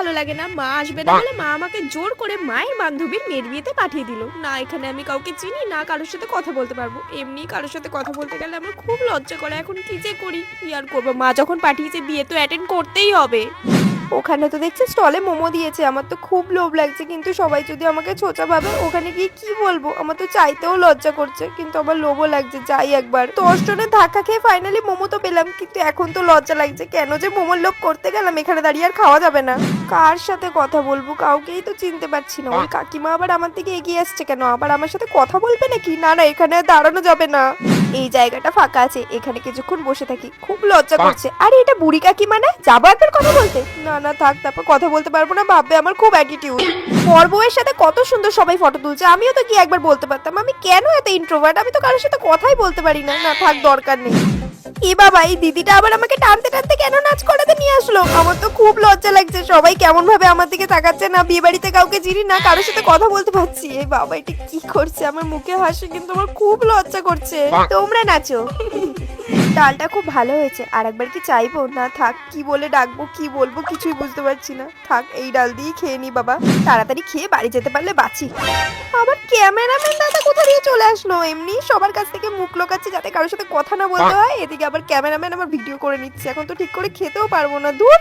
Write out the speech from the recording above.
ভালো লাগে না, মা আসবে না বলে মা আমাকে জোর করে মায়ের বান্ধবীর মেয়ের বিয়েতে পাঠিয়ে দিল। না এখানে আমি কাউকে চিনি না কারোর সাথে কথা বলতে পারবো, এমনি কারোর সাথে কথা বলতে গেলে আমার খুব লজ্জা করে। এখন কি যে করি, কি আর করবো, মা যখন পাঠিয়েছে বিয়ে তো অ্যাটেন্ড করতেই হবে। ওখানে তো দেখছি স্টলে মোমো দিয়েছে, আমার তো খুব লোভ লাগছে, কিন্তু সবাই যদি আমাকে ছোচা ভাবে ওখানে গিয়ে কি বলবো, আমার তো চাইতেও লজ্জা করছে, কিন্তু আমার লোভও লাগছে, যাই একবার। 10 জনের ধাক্কা খেয়ে ফাইনালি মোমো তো পেলাম, কিন্তু এখন তো লজ্জা লাগছে, কেন যে মোমোর লোভ করতে গেলাম, এখানে দাঁড়িয়ে আর খাওয়া যাবে না। কার সাথে কথা বলবো, কাউকেই তো চিনতে পারছি না। ওই কাকিমা আবার আমার দিকে এগিয়ে আসছে কেন, আবার আমার সাথে কথা বলবে নাকি? না না, এখানে আর দাঁড়ানো যাবে না, এই জায়গাটা ফাঁকা আছে, এখানে কিছুক্ষণ বসে থাকি, খুব লজ্জা করছে। আরে এটা বুড়ি কাকিমা না, যাবো একবার কথা বলতে? না না থাক, তারপর কথা বলতে পারবো না, ভাববে আমার খুব অ্যাটিটিউড। বর বউয়ের সাথে কত সুন্দর সবাই ফটো তুলছে, আমিও তো কি একবার বলতে পারতাম, আমি কেন এত ইন্ট্রোভার্ট, আমি তো কারোর সাথে কথাই বলতে পারি না। না থাক, দরকার নেই। এ বাবা, এই দিদিটা আবার আমাকে টানতে টানতে কেন নাচ করাতে নিয়ে আসলো? আমার তো খুব লজ্জা লাগছে, সবাই কেমন ভাবে আমার দিকে তাকাচ্ছে, না বিয়ে বাড়িতে কাউকে চিনি না, কারোর সাথে কথা বলতে পারছি। এই বাবা, এটা কি করছে? আমার মুখে হাসি, কিন্তু আমার খুব লজ্জা করছে। তোমরা নাচো। ডালটা খুব ভালো হয়েছে, আর একবার কি চাইবো? না থাক, কি বলে ডাকবো, কি বলবো কিছুই বুঝতে পারছি না, থাক এই ডাল দিয়ে খেয়ে নি বাবা, তাড়াতাড়ি খেয়ে বাড়ি যেতে পারলে বাঁচি। আবার ক্যামেরাম্যান দাদা কোথা দিয়ে চলে আসলো? এমনি সবার কাছ থেকে মুখ লোকাচ্ছি যাতে কারোর সাথে কথা না বলতে হয়, এদিকে আবার ক্যামেরাম্যান আমার ভিডিও করে নিচ্ছে, এখন তো ঠিক করে খেতেও পারবো না, দূর।